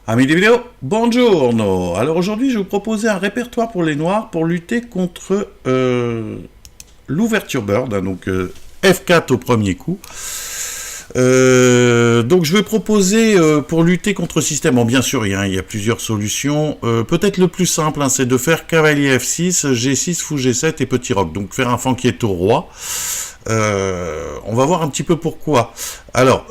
Amis des vidéos, buongiorno. Alors aujourd'hui, je vais vous proposer un répertoire pour les noirs pour lutter contre l'ouverture bird, hein, donc F4 au premier coup. Donc je vais proposer pour lutter contre ce système, bon bien sûr il y a plusieurs solutions, peut-être le plus simple hein, c'est de faire cavalier F6, G6, fou G7 et petit roc, donc faire un fanquier au roi. On va voir un petit peu pourquoi. Alors,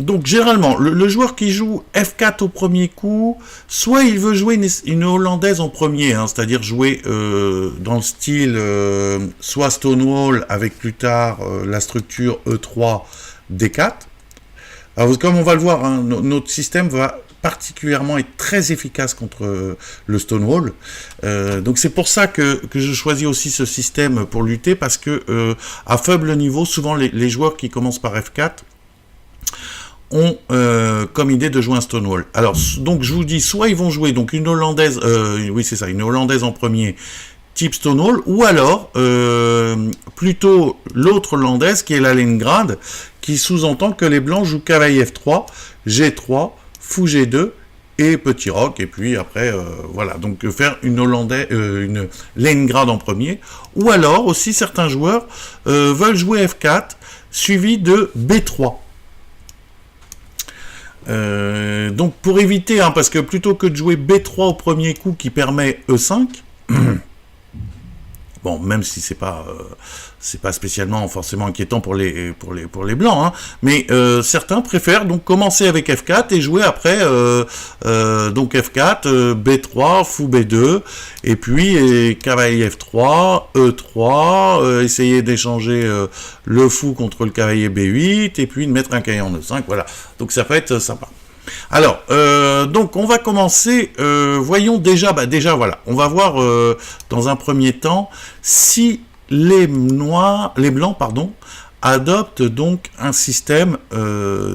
donc généralement, le joueur qui joue F4 au premier coup, soit il veut jouer une hollandaise en premier, hein, c'est-à-dire jouer dans le style soit Stonewall avec plus tard la structure E3, D4. Alors comme on va le voir, hein, notre système va particulièrement être très efficace contre le Stonewall. Donc c'est pour ça que je choisis aussi ce système pour lutter, parce que à faible niveau, souvent les joueurs qui commencent par F4 ont comme idée de jouer un Stonewall. Alors donc je vous dis, soit ils vont jouer donc une hollandaise, oui c'est ça, une hollandaise en premier, type Stonewall, ou alors plutôt l'autre hollandaise qui est la Leningrad, qui sous-entend que les blancs jouent cavalier F3, G3, fou G2 et petit roc, et puis après voilà, donc faire une hollandaise, une Leningrad en premier, ou alors aussi certains joueurs veulent jouer F4 suivi de B3. Donc pour éviter, hein, parce que plutôt que de jouer B3 au premier coup qui permet E5, bon, même si c'est pas spécialement forcément inquiétant pour les blancs, hein, mais certains préfèrent donc commencer avec F4 et jouer après donc F4, B3, fou B2, et puis cavalier F3, E3, essayer d'échanger le fou contre le cavalier B8, et puis de mettre un cavalier en E5, voilà. Donc ça peut être sympa. Alors, donc on va commencer, voyons déjà, voilà, on va voir dans un premier temps si les blancs, pardon, adoptent donc un système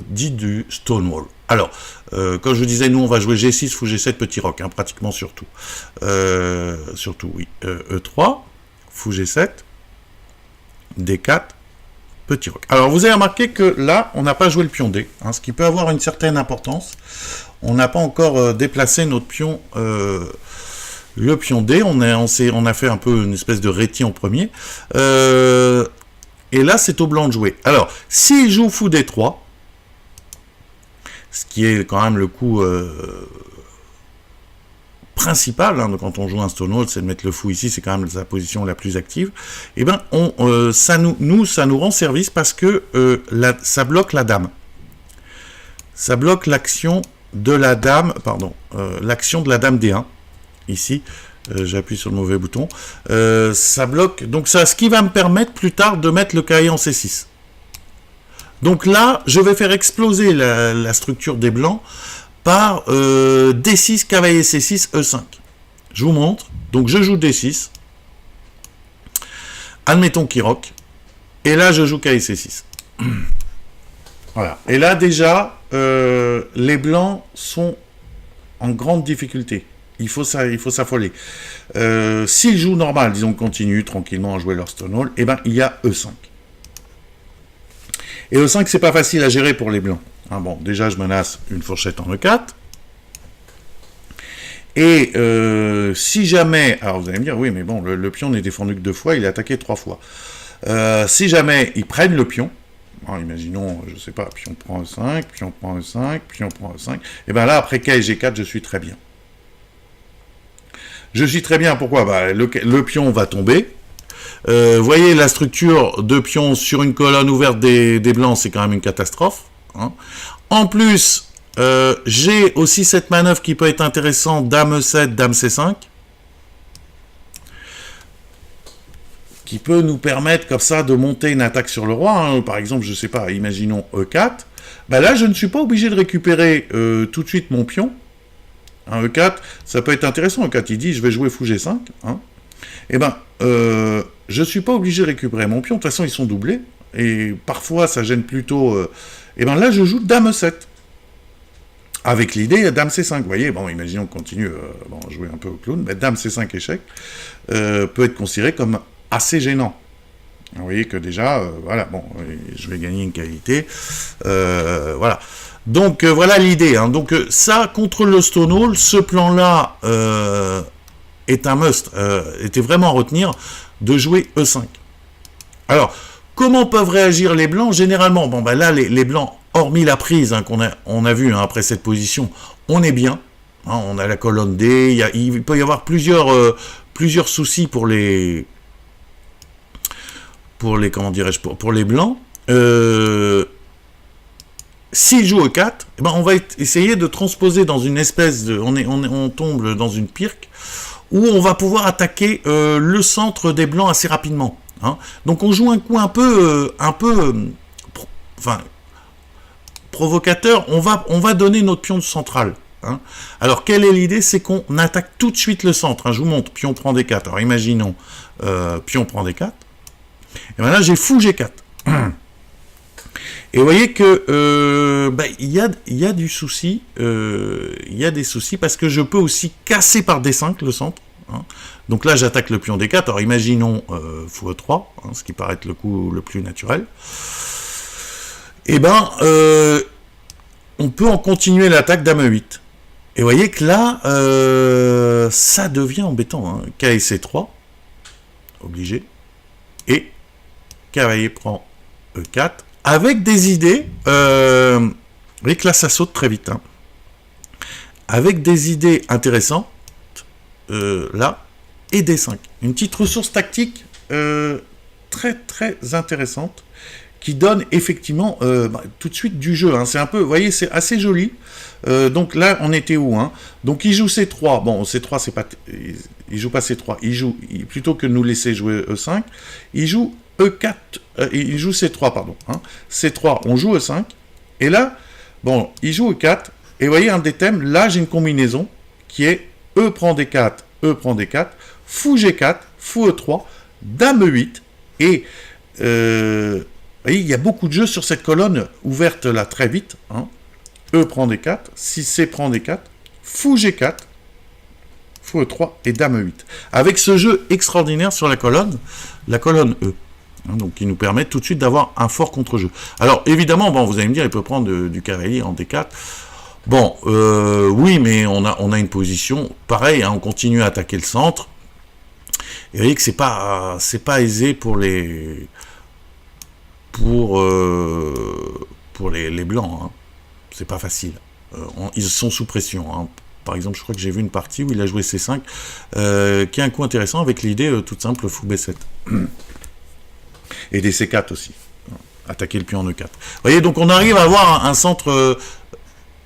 dit du Stonewall. Alors, comme je vous disais, nous on va jouer G6, fou G7, petit roc, hein, pratiquement surtout. Surtout, oui, E3, fou G7, D4, petit roc. Alors vous avez remarqué que là, on n'a pas joué le pion D, hein, ce qui peut avoir une certaine importance. On n'a pas encore déplacé notre pion, le pion D. On a fait un peu une espèce de réti en premier. Et là, c'est au blanc de jouer. Alors, s'il joue fou D3, ce qui est quand même le coup principal, hein, quand on joue un Stonewall, c'est de mettre le fou ici, c'est quand même sa position la plus active, et ben ça nous rend service, parce que ça bloque la dame. Ça bloque l'action de la dame, pardon, l'action de la dame D1, ici, j'appuie sur le mauvais bouton, ça bloque, donc ça, ce qui va me permettre plus tard de mettre le cavalier en C6. Donc là, je vais faire exploser la structure des blancs par D6, cavalier C6, E5. Je vous montre. Donc je joue D6. Admettons qu'il rock. Et là, je joue cavalier C6. Voilà. Et là, déjà, les blancs sont en grande difficulté. Il faut s'affoler. S'ils jouent normal, disons, continuent tranquillement à jouer leur Stonewall, et ben il y a E5. Et E5, c'est pas facile à gérer pour les blancs. Hein, bon, déjà, je menace une fourchette en E4. Et si jamais... Alors, vous allez me dire, oui, mais bon, le pion n'est défendu que 2 fois, il est attaqué 3 fois. Si jamais ils prennent le pion, alors, imaginons, je sais pas, pion prend E5, pion prend E5, pion prend E5, et bien là, après K et G4, je suis très bien. Je suis très bien, pourquoi? Bah, le pion va tomber. Voyez, la structure de pion sur une colonne ouverte des blancs, c'est quand même une catastrophe. Hein. En plus, j'ai aussi cette manœuvre qui peut être intéressante, dame E7, dame C5, qui peut nous permettre comme ça de monter une attaque sur le roi. Hein. Par exemple, je sais pas, imaginons E4. Ben là, je ne suis pas obligé de récupérer tout de suite mon pion. Un E4, ça peut être intéressant. E4, il dit, je vais jouer fou G5. Hein. Eh ben, je ne suis pas obligé de récupérer mon pion. De toute façon, ils sont doublés. Et parfois, ça gêne plutôt... Et ben là, je joue dame E7. Avec l'idée dame C5. Vous voyez, bon, imaginons qu'on continue à jouer un peu au clown. Mais dame C5 échec peut être considéré comme assez gênant. Vous voyez que déjà, voilà, bon, je vais gagner une qualité. Voilà. Donc voilà l'idée. Hein. Donc ça, contre le Stonewall, ce plan-là est un must, était vraiment à retenir, de jouer E5. Alors, comment peuvent réagir les blancs? Généralement, bon ben là, les blancs, hormis la prise hein, on a vu hein, après cette position, on est bien. Hein, on a la colonne D, il peut y avoir plusieurs soucis pour les comment dirais-je, pour les blancs. S'il joue E4, eh ben on va essayer de transposer dans une espèce de... On tombe dans une pirque où on va pouvoir attaquer le centre des blancs assez rapidement. Hein. Donc on joue un coup un peu provocateur. On va donner notre pion central. Hein. Alors quelle est l'idée? C'est qu'on attaque tout de suite le centre. Hein. Je vous montre, pion prend D4. Alors imaginons, pion prend D4. Et bien là j'ai fou G4. Et vous voyez que il y a du souci, il y a des soucis parce que je peux aussi casser par D5 le centre. Hein. Donc là j'attaque le pion D4. Alors imaginons fou E3, hein, ce qui paraît être le coup le plus naturel. Et ben on peut en continuer l'attaque dame E8. Et vous voyez que là ça devient embêtant. Hein. K et C3, obligé. Et cavalier prend E4. Avec des idées, vous voyez que là ça saute très vite, hein. Avec des idées intéressantes, là, et D5. Une petite ressource tactique très très intéressante, qui donne effectivement tout de suite du jeu, hein. C'est un peu, vous voyez, c'est assez joli. Donc là, on était où hein. Donc il joue C3, bon C3 c'est pas, il joue pas C3, plutôt que de nous laisser jouer E5, il joue E4, il joue C3, pardon. Hein. C3, on joue E5. Et là, bon, il joue E4. Et vous voyez, un des thèmes, là, j'ai une combinaison qui est E prend D4, E prend D4, fou G4, fou E3, dame E8. Et, vous voyez, il y a beaucoup de jeux sur cette colonne ouverte, là, très vite. Hein. E prend D4, si C prend D4, fou G4, fou E3 et dame E8. Avec ce jeu extraordinaire sur la colonne E. Donc, qui nous permet tout de suite d'avoir un fort contre-jeu. Alors, évidemment, bon, vous allez me dire, il peut prendre du cavalier en D4. Bon, oui, mais on a une position, pareil, hein, on continue à attaquer le centre. Et vous voyez que c'est pas aisé pour les blancs. Hein. C'est pas facile. Ils sont sous pression. Hein. Par exemple, je crois que j'ai vu une partie où il a joué C5, qui a un coup intéressant avec l'idée toute simple fou B7. Et des C4 aussi. Attaquer le pion en E4. Vous voyez, donc on arrive à avoir un centre...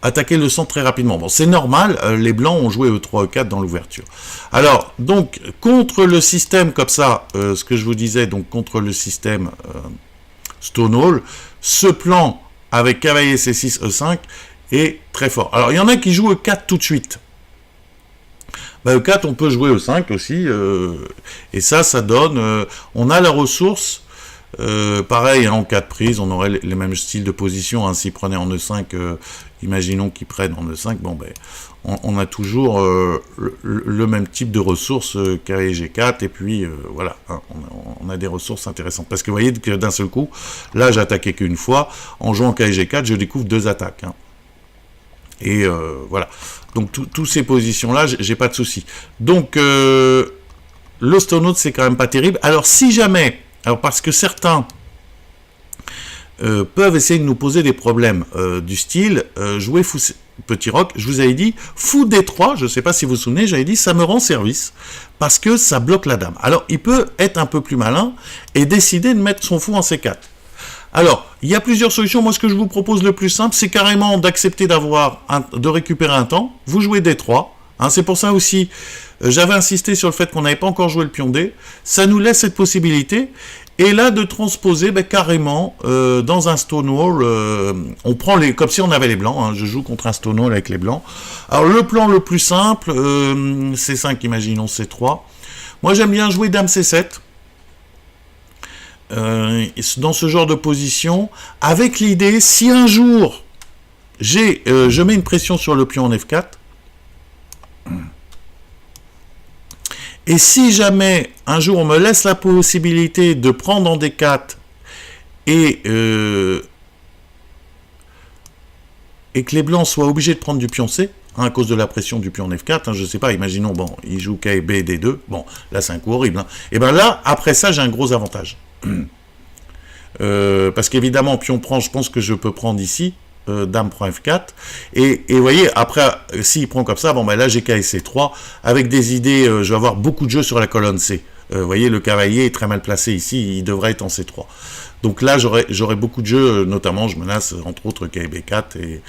attaquer le centre très rapidement. Bon, c'est normal, les blancs ont joué E3, E4 dans l'ouverture. Alors, donc, contre le système comme ça, ce que je vous disais, donc contre le système Stonewall, ce plan avec cavalier C6, E5 est très fort. Alors, il y en a qui jouent E4 tout de suite. Bah, E4, on peut jouer E5 aussi, et ça donne... on a la ressource... pareil, hein, en cas de prise, on aurait les mêmes styles de position. Hein, s'ils prenaient en E5, imaginons qu'ils prennent en E5, bon ben, on a toujours le même type de ressources cavalier G4, et puis voilà, hein, on a des ressources intéressantes. Parce que vous voyez que d'un seul coup, là j'ai attaqué qu'une fois, en jouant cavalier G4, je découvre 2 attaques. Hein. Et voilà, donc toutes ces positions-là, j'ai pas de souci. Donc, le Stonewall, c'est quand même pas terrible. Alors si jamais... Alors parce que certains peuvent essayer de nous poser des problèmes du style jouer fou petit roc, je vous avais dit fou D3, je ne sais pas si vous vous souvenez, j'avais dit ça me rend service parce que ça bloque la dame. Alors il peut être un peu plus malin et décider de mettre son fou en C4. Alors il y a plusieurs solutions. Moi ce que je vous propose le plus simple, c'est carrément d'accepter de récupérer un temps. Vous jouez D3. Hein, c'est pour ça aussi, j'avais insisté sur le fait qu'on n'avait pas encore joué le pion D. Ça nous laisse cette possibilité. Et là, de transposer carrément dans un Stonewall, on prend comme si on avait les blancs. Hein, je joue contre un Stonewall avec les blancs. Alors, le plan le plus simple, C5, imaginons C3. Moi, j'aime bien jouer Dame C7. Dans ce genre de position, avec l'idée, si un jour, je mets une pression sur le pion en F4, et si jamais un jour on me laisse la possibilité de prendre en D4 et et que les blancs soient obligés de prendre du pion C, hein, à cause de la pression du pion F4, hein, je sais pas, imaginons, bon, il joue K, B, D2, bon, là c'est un coup horrible, hein. Et ben là, après ça, j'ai un gros avantage. Parce qu'évidemment, pion prend, je pense que je peux prendre ici, dame prend F4, et vous voyez, après, s'il prend comme ça, bon ben là j'ai K et C3, avec des idées, je vais avoir beaucoup de jeux sur la colonne C. Vous voyez, le cavalier est très mal placé ici, il devrait être en C3. Donc là, j'aurais beaucoup de jeux, notamment, je menace, entre autres, K et B4,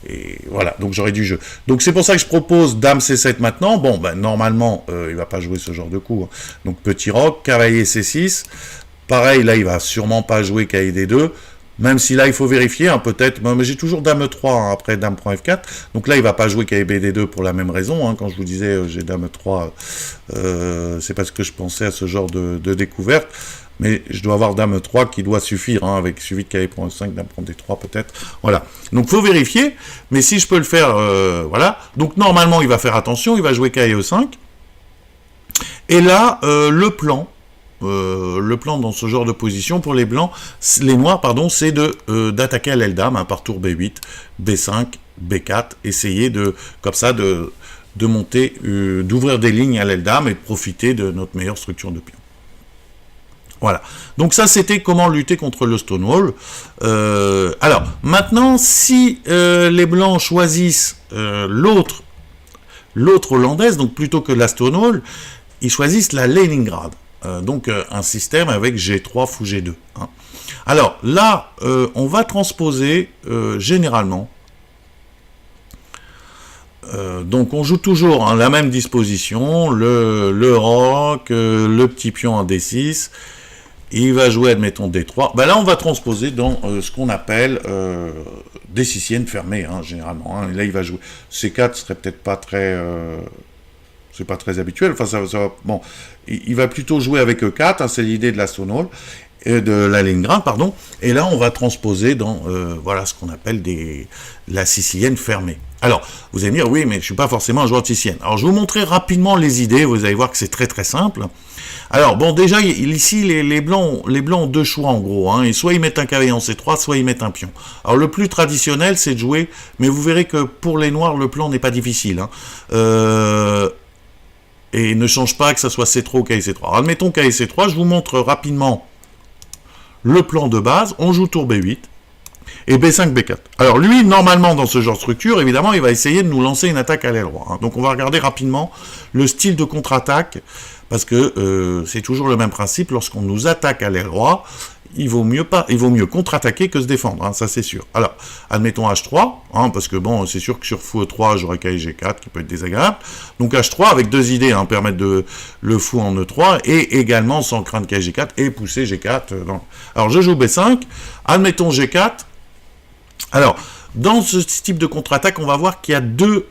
et voilà, donc j'aurai du jeu. Donc c'est pour ça que je propose dame C7 maintenant. Bon, ben normalement, il va pas jouer ce genre de coup, hein. Donc petit roc, cavalier C6, pareil, là, il va sûrement pas jouer K et D2, même si là, il faut vérifier, hein, peut-être. Mais j'ai toujours dame E3, hein, après dame prend F4. Donc là, il va pas jouer KBD2 pour la même raison. Hein, quand je vous disais, j'ai dame E3, c'est parce que je pensais à ce genre de découverte. Mais je dois avoir dame E3 qui doit suffire, hein, avec suivi de KE prend E5, dame prend D3 peut-être. Voilà. Donc faut vérifier. Mais si je peux le faire, voilà. Donc normalement, il va faire attention. Il va jouer KE E5. Et là, le plan dans ce genre de position pour les blancs, les noirs, pardon, c'est d'attaquer à l'aile dame, hein, par tour B8, B5, B4, essayer comme ça de monter, d'ouvrir des lignes à l'aile dame et de profiter de notre meilleure structure de pion. Voilà. Donc ça, c'était comment lutter contre le Stonewall. Alors, maintenant, si les blancs choisissent l'autre hollandaise, donc plutôt que la Stonewall, ils choisissent la Leningrad. Donc un système avec G3 fou G2. Hein. Alors là, on va transposer généralement. Donc on joue toujours, hein, la même disposition, le roc, le petit pion en D6. Il va jouer, admettons, D3. Ben là, on va transposer dans ce qu'on appelle des siciennes fermées, hein, généralement. Hein. Et là, il va jouer C4, serait peut-être pas très... c'est pas très habituel, enfin bon, il va plutôt jouer avec E4, hein, c'est l'idée de la Stonewall, de la Leningrad, pardon, et là on va transposer dans, voilà, ce qu'on appelle la sicilienne fermée. Alors, vous allez me dire, oui, mais je suis pas forcément un joueur de sicilienne. Alors, je vais vous montrer rapidement les idées, vous allez voir que c'est très très simple. Alors, bon, déjà, ici, les blancs ont deux choix, en gros, hein, et soit ils mettent un cavalier en C3, soit ils mettent un pion. Alors, le plus traditionnel, c'est de jouer, mais vous verrez que pour les noirs, le plan n'est pas difficile, hein. Et ne change pas que ça soit C3 ou KC3. Alors, admettons KC3, je vous montre rapidement le plan de base. On joue tour B8 et B5, B4. Alors lui, normalement, dans ce genre de structure, évidemment, il va essayer de nous lancer une attaque à l'aile droite. Hein. Donc on va regarder rapidement le style de contre-attaque, parce que c'est toujours le même principe. Lorsqu'on nous attaque à l'aile droite, il vaut mieux contre-attaquer que se défendre, hein, ça c'est sûr. Alors, admettons H3, hein, parce que bon, c'est sûr que sur fou E3, j'aurai KG G4 qui peut être désagréable. Donc H3 avec deux idées, hein, permettre le fou en E3 et également sans craindre KG G4 et pousser G4. Alors je joue B5, admettons G4. Alors, dans ce type de contre-attaque, on va voir qu'il y a deux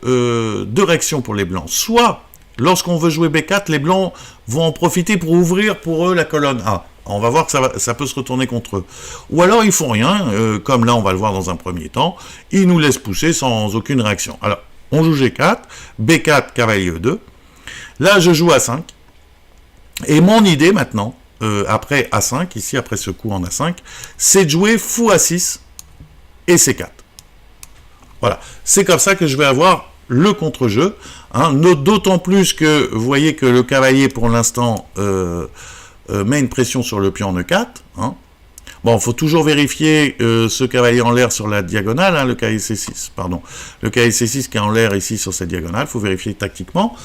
réactions pour les blancs. Soit, lorsqu'on veut jouer B4, les blancs vont en profiter pour ouvrir pour eux la colonne A. On va voir que ça peut se retourner contre eux. Ou alors ils font rien, comme là on va le voir dans un premier temps, ils nous laissent pousser sans aucune réaction. Alors, on joue G4, B4, cavalier E2. Là, je joue A5. Et mon idée maintenant, après A5, ici après ce coup en A5, c'est de jouer fou A6 et C4. Voilà, c'est comme ça que je vais avoir le contre-jeu. Hein, d'autant plus que vous voyez que le cavalier pour l'instant... met une pression sur le pion en E4. Hein. Bon, il faut toujours vérifier ce cavalier en l'air sur la diagonale, hein, le cavalier C6, pardon. Le cavalier C6 qui est en l'air ici sur cette diagonale, il faut vérifier tactiquement.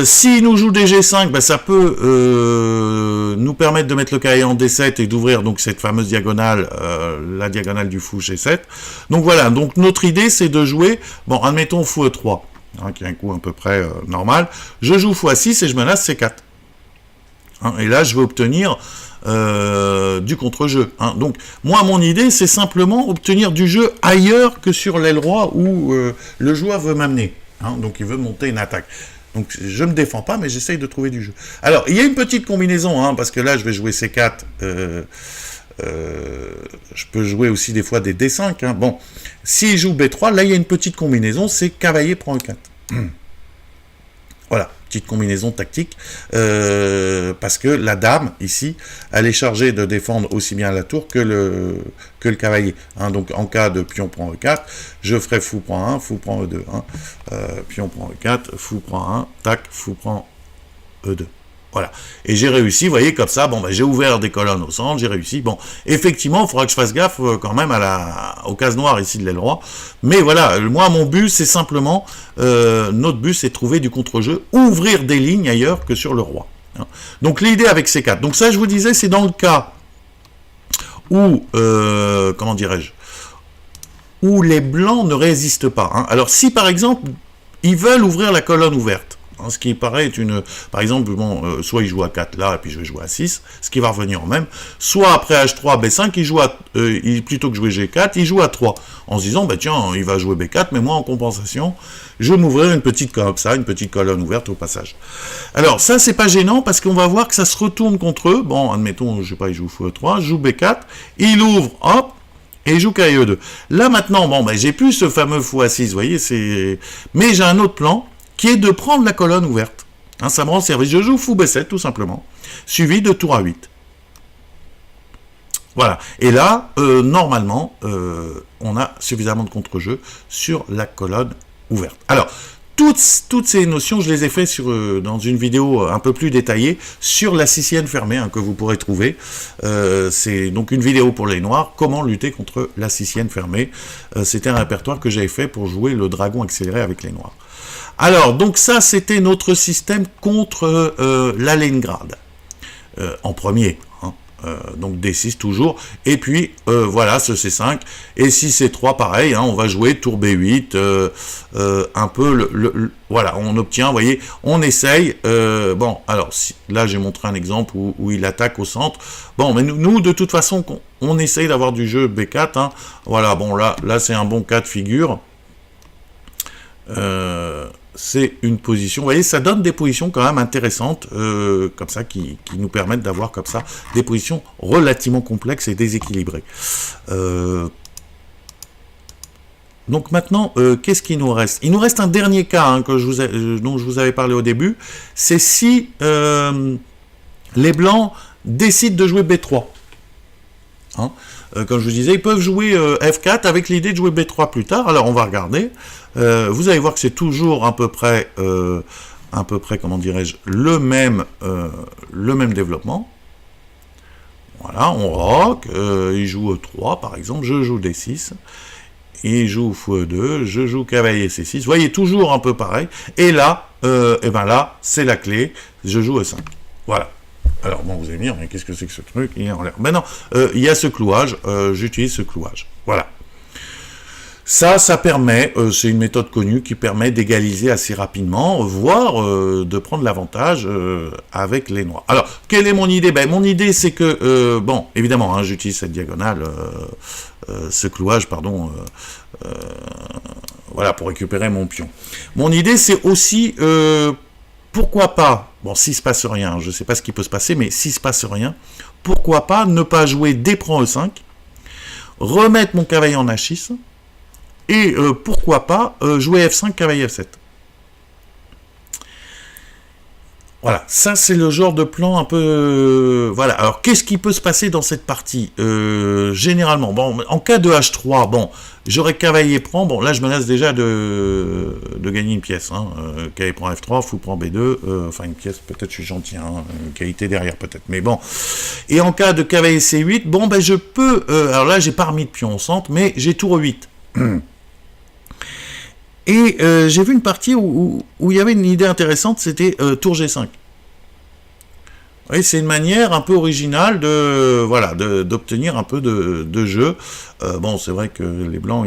S'il nous joue des G5, ben, ça peut nous permettre de mettre le cavalier en D7 et d'ouvrir donc cette fameuse diagonale, la diagonale du fou G7. Donc voilà, donc notre idée c'est de jouer, bon, admettons fou E3, hein, qui est un coup à peu près normal. Je joue fou A6 et je menace C4. Hein, et là, je vais obtenir du contre-jeu. Hein. Donc, moi, mon idée, c'est simplement obtenir du jeu ailleurs que sur l'aile droite où le joueur veut m'amener. Hein. Donc, il veut monter une attaque. Donc, je ne me défends pas, mais j'essaye de trouver du jeu. Alors, il y a une petite combinaison, hein, parce que là, je vais jouer C4. Je peux jouer aussi des fois des D5. Hein. Bon, s'il joue B3, là, il y a une petite combinaison, c'est cavalier prend E4. Voilà, petite combinaison tactique, parce que la dame, ici, elle est chargée de défendre aussi bien la tour que le cavalier. Hein. Donc, en cas de pion prend E4, je ferai fou prend 1, fou prend E2. Hein. Pion prend E4, fou prend 1, tac, fou prend E2. Voilà. Et j'ai réussi, vous voyez, comme ça, bon, ben, j'ai ouvert des colonnes au centre, j'ai réussi. Bon, effectivement, il faudra que je fasse gaffe quand même aux cases noires ici de l'aile roi. Mais voilà, moi, mon but, c'est simplement, notre but, c'est de trouver du contre-jeu, ouvrir des lignes ailleurs que sur le roi. Hein. Donc, l'idée avec ces 4. Donc, ça, je vous disais, c'est dans le cas où, comment dirais-je, où les blancs ne résistent pas. Hein. Alors, si, par exemple, ils veulent ouvrir la colonne ouverte, hein, ce qui paraît être une... Par exemple, bon, soit il joue à 4 là, et puis je vais jouer à 6, ce qui va revenir en même. Soit après H3, B5, il joue plutôt que jouer G4, il joue à 3. En se disant, bah tiens, il va jouer B4, mais moi, en compensation, je vais m'ouvrir une petite comme ça, une petite colonne ouverte au passage. Alors, ça, c'est pas gênant, parce qu'on va voir que ça se retourne contre eux. Bon, admettons, je sais pas, il joue fou E3, je joue B4, il ouvre, hop, et il joue KE2. Là, maintenant, bon, ben, j'ai plus ce fameux fou A6, vous voyez, c'est... Mais j'ai un autre plan, qui est de prendre la colonne ouverte. Hein, ça me rend service. Je joue fou B7, tout simplement, suivi de tour A8. Voilà. Et là, normalement, on a suffisamment de contre-jeu sur la colonne ouverte. Alors, toutes ces notions, je les ai fait dans une vidéo un peu plus détaillée sur la sicienne fermée, hein, que vous pourrez trouver. C'est donc une vidéo pour les noirs, comment lutter contre la sicienne fermée. C'était un répertoire que j'avais fait pour jouer le dragon accéléré avec les noirs. Alors, donc ça, c'était notre système contre la Leningrad, en premier. Hein. Donc D6 toujours, et puis voilà, ce C5, et si C3, pareil, hein, on va jouer tour B8, un peu, voilà, on obtient, vous voyez, on essaye, bon, alors, là j'ai montré un exemple où il attaque au centre, bon, mais nous de toute façon, on essaye d'avoir du jeu B4, hein. Voilà, bon, là c'est un bon cas de figure, c'est une position, vous voyez, ça donne des positions quand même intéressantes, comme ça, qui nous permettent d'avoir comme ça des positions relativement complexes et déséquilibrées. Donc maintenant, qu'est-ce qu'il nous reste? Il nous reste un dernier cas, hein, dont je vous avais parlé au début, c'est si les blancs décident de jouer B3. Hein. Comme je vous disais, ils peuvent jouer F4 avec l'idée de jouer B3 plus tard. Alors on va regarder. Vous allez voir que c'est toujours à peu près, comment dirais-je, le même développement. Voilà, on rock, il joue E3 par exemple, je joue D6, il joue fou E2, je joue cavalier C6. Vous voyez, toujours un peu pareil. Et là, et ben là, c'est la clé, je joue E5. Voilà. Alors, bon, vous allez me dire, mais qu'est-ce que c'est que ce truc? Il est en l'air. Ben non, il y a ce clouage, j'utilise ce clouage. Voilà. Ça permet, c'est une méthode connue qui permet d'égaliser assez rapidement, voire de prendre l'avantage avec les noirs. Alors, quelle est mon idée? Ben, mon idée, c'est que, bon, évidemment, hein, j'utilise cette diagonale, ce clouage, pardon, voilà, pour récupérer mon pion. Mon idée, c'est aussi... pourquoi pas, bon, s'il se passe rien, je ne sais pas ce qui peut se passer, mais s'il se passe rien, pourquoi pas ne pas jouer D prend E5, remettre mon cavalier en H6, et pourquoi pas jouer F5, cavalier F7. Voilà, ça c'est le genre de plan un peu... voilà, alors qu'est-ce qui peut se passer dans cette partie? Généralement, bon, en cas de H3, bon, j'aurais cavalier prend, bon, là je menace déjà de gagner une pièce, hein, cavalier prend F3, fou prend B2, enfin une pièce, peut-être je suis gentil, hein, une qualité derrière peut-être, mais bon. Et en cas de cavalier C8, bon, ben je peux, alors là j'ai pas remis de pion au centre, mais j'ai tour 8. Et j'ai vu une partie où il y avait une idée intéressante, c'était tour G5. Oui, c'est une manière un peu originale de voilà d'obtenir un peu de jeu. Bon, c'est vrai que les blancs,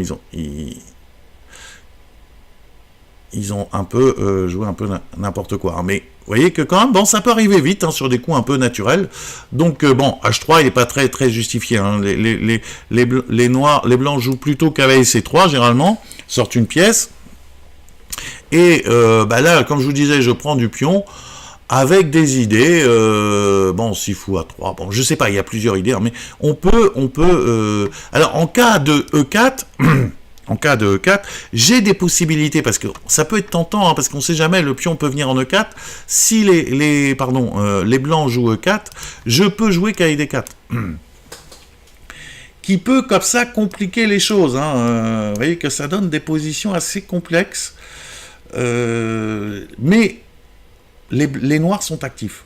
ils ont un peu joué un peu n'importe quoi. Hein, mais vous voyez que quand même, bon, ça peut arriver vite hein, sur des coups un peu naturels. Donc bon, H3, il n'est pas très justifié. Hein. Les blancs jouent plutôt cavalier C3 généralement, sortent une pièce. Et bah là, comme je vous disais, je prends du pion avec des idées, bon, 6 fou à 3, bon, je sais pas, il y a plusieurs idées, hein, mais on peut alors, en cas de E4, en cas de E4, j'ai des possibilités, parce que ça peut être tentant, hein, parce qu'on sait jamais, le pion peut venir en E4, si les blancs jouent E4, je peux jouer KID4. Qui peut, comme ça, compliquer les choses, hein. Vous voyez que ça donne des positions assez complexes, mais les noirs sont actifs.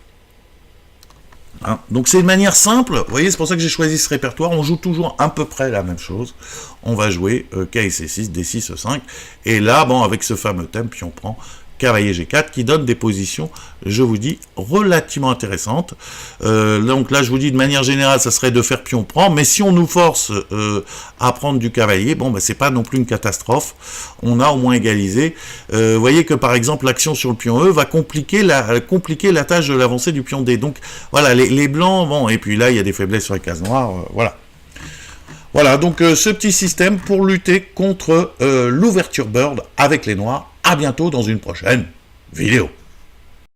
Hein. Donc c'est une manière simple, vous voyez, c'est pour ça que j'ai choisi ce répertoire, on joue toujours à peu près la même chose, on va jouer KC6, D6, E5, et là, bon, avec ce fameux thème, puis on prend cavalier G4, qui donne des positions, je vous dis, relativement intéressantes. Donc là, je vous dis, de manière générale, ça serait de faire pion prend, mais si on nous force à prendre du cavalier, bon, ben, c'est pas non plus une catastrophe, on a au moins égalisé. Vous voyez que, par exemple, l'action sur le pion E va compliquer la tâche de l'avancée du pion D. Donc, voilà, les blancs, bon, et puis là, il y a des faiblesses sur les cases noires, voilà. Voilà, donc ce petit système pour lutter contre l'ouverture bird avec les noirs. À bientôt dans une prochaine vidéo.